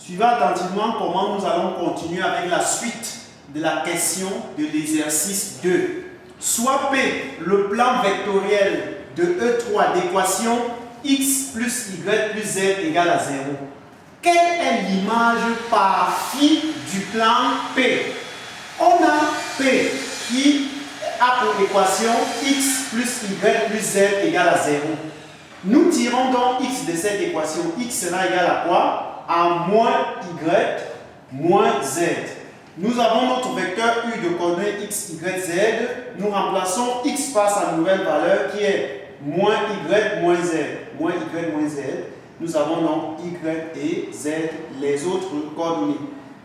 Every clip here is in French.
Suivez attentivement comment nous allons continuer avec la suite de la question de l'exercice 2. Soit P, le plan vectoriel de E3 d'équation x plus y plus z égale à 0. Quelle est l'image par phi du plan P? On a P qui a pour équation x plus y plus z égale à 0. Nous tirons donc x de cette équation. X sera égal à quoi? À moins y moins z. Nous avons notre vecteur u de coordonnées x, y, z. Nous remplaçons x par sa nouvelle valeur qui est moins y moins z. Moins y moins z. Nous avons donc y et z, les autres coordonnées.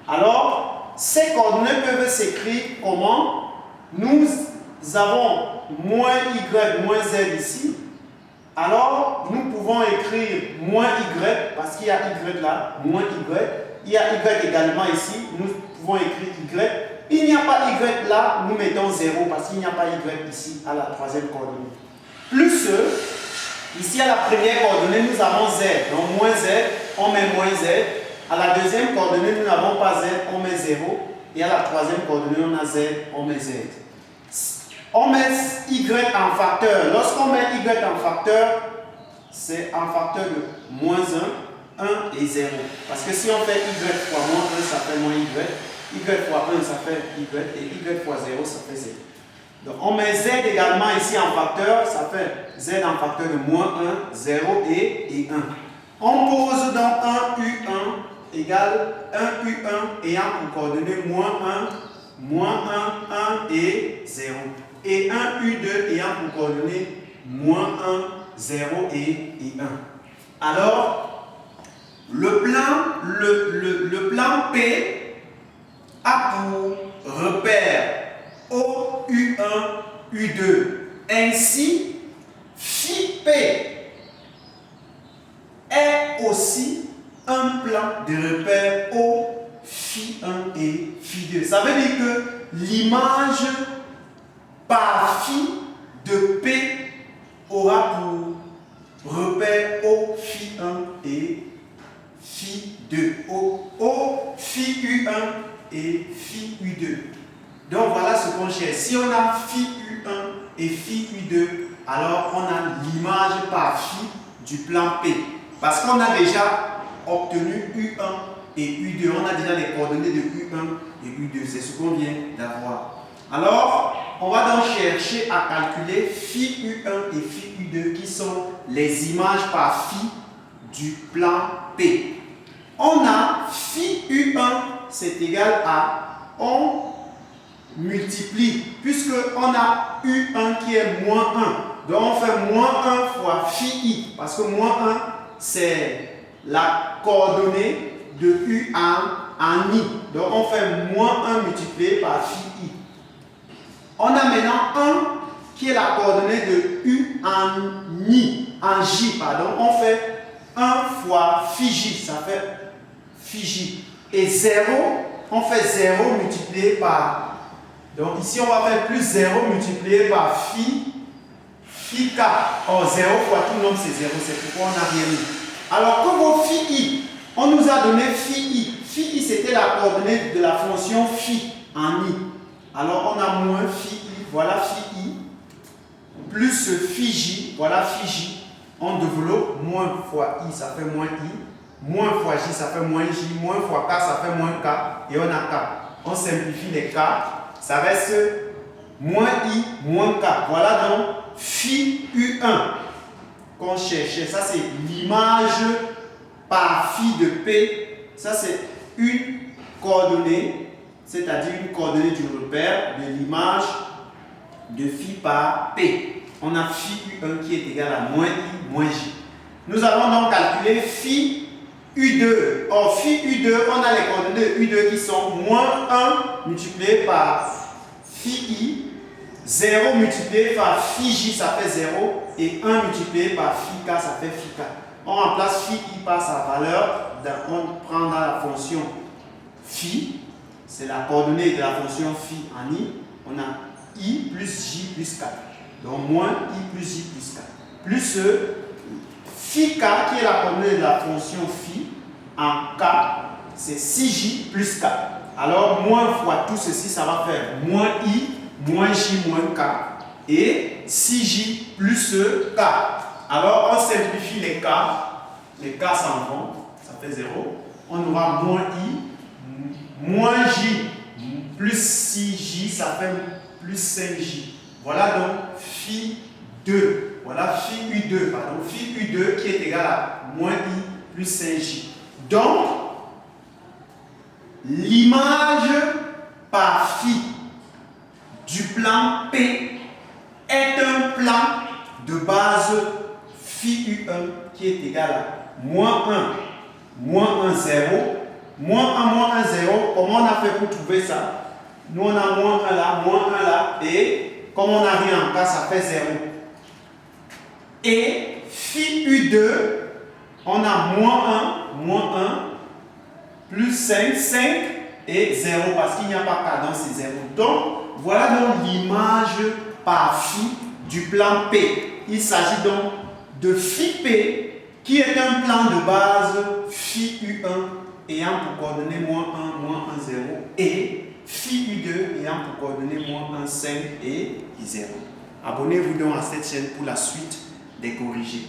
Alors, ces coordonnées peuvent s'écrire comment? Nous avons moins y moins z ici. Alors, nous pouvons écrire moins y, parce qu'il y a y là, moins y. Il y a y également ici, nous pouvons écrire y. Il n'y a pas y là, nous mettons 0, parce qu'il n'y a pas y ici, à la troisième coordonnée. Plus, ici à la première coordonnée, nous avons z. Donc, moins z, on met moins z. À la deuxième coordonnée, nous n'avons pas z, on met 0. Et à la troisième coordonnée, on a z, on met z. On met y en facteur. Lorsqu'on met y en facteur, c'est en facteur de moins 1, 1 et 0. Parce que si on fait y fois moins 1, ça fait moins y. Y fois 1, ça fait y. Et y fois 0, ça fait z. Donc on met z également ici en facteur. Ça fait z en facteur de moins 1, 0 et 1. On pose donc 1 U1 égale 1 U1 ayant pour coordonnée moins 1 et 0. Et 1 U2 ayant pour coordonnées moins 1, 0 et 1. Alors, le plan P a pour repère O, U1, U2. Ainsi, phi P est aussi un plan de repère O, phi 1 et phi 2. Ça veut dire que l'image par phi de P aura pour repère O, phi 1 et phi 2. O, phi U1 et phi U2. Donc voilà ce qu'on cherche. Si on a phi U1 et phi U2, alors on a l'image par phi du plan P. Parce qu'on a déjà obtenu U1 et U2. On a déjà les coordonnées de U1 et U2. C'est ce qu'on vient d'avoir. Alors, on va donc chercher à calculer phi U1 et phi U2 qui sont les images par phi du plan P. On a phi U1, c'est égal à, on multiplie, puisque on a U1 qui est moins 1. Donc on fait moins 1 fois phi I, parce que moins 1, c'est la coordonnée de U en I. Donc on fait moins 1 multiplié par phi I. On a maintenant 1 qui est la coordonnée de U en I, en J, pardon. On fait 1 fois phi J, ça fait phi J. Et 0, on fait 0 multiplié par, donc ici on va faire plus 0 multiplié par phi K. Or 0 fois tout le nombre c'est 0, c'est pourquoi on n'a rien mis. Alors que vos phi I, on nous a donné phi I. Phi I c'était la coordonnée de la fonction phi en I. Alors on a moins phi I, voilà phi I, plus phi J, voilà phi J. On développe moins fois I, ça fait moins I, moins fois J, ça fait moins J, moins fois K, ça fait moins K, et on a K. On simplifie les K, ça reste moins I, moins K. Voilà donc phi U1 qu'on cherchait. Ça c'est l'image par phi de P. Ça c'est une coordonnée, c'est-à-dire une coordonnée du repère de l'image de phi par P. On a phi U1 qui est égal à moins I moins J. Nous allons donc calculer phi U2. Or, phi U2, on a les coordonnées de U2 qui sont moins 1 multiplié par phi I, 0 multiplié par phi J, ça fait 0, et 1 multiplié par phi K, ça fait phi K. On remplace phi I par sa valeur, on prend dans la fonction phi, c'est la coordonnée de la fonction phi en I, on a I plus J plus K. Donc moins I plus J plus K. Plus phi K qui est la coordonnée de la fonction phi en K, c'est 6j plus k. Alors, moins fois tout ceci, ça va faire moins i, moins j, moins k. Et 6j plus k. Alors, on simplifie les k. Les k s'en vont, ça fait 0. On aura moins i, moins j, plus 6j, ça fait plus 5j. Voilà donc phi 2. Voilà phi U2, pardon, phi U2 qui est égal à moins i plus 5j. Donc, l'image par phi du plan P est un plan de base phi U1 qui est égal à moins 1, 0. Moins 1, 0. Comment on a fait pour trouver ça? Nous, on a moins 1 là, et comme on n'a rien en cas, ça fait 0. Et phi U2, on a moins 1, plus 5 et 0 parce qu'il n'y a pas K dans ces 0. Donc, voilà donc l'image par phi du plan P. Il s'agit donc de phi P qui est un plan de base phi U1 ayant pour coordonnées moins 1, 0 et phi U2 ayant pour coordonnées moins 1, 5 et 0. Abonnez-vous donc à cette chaîne pour la suite des corrigés.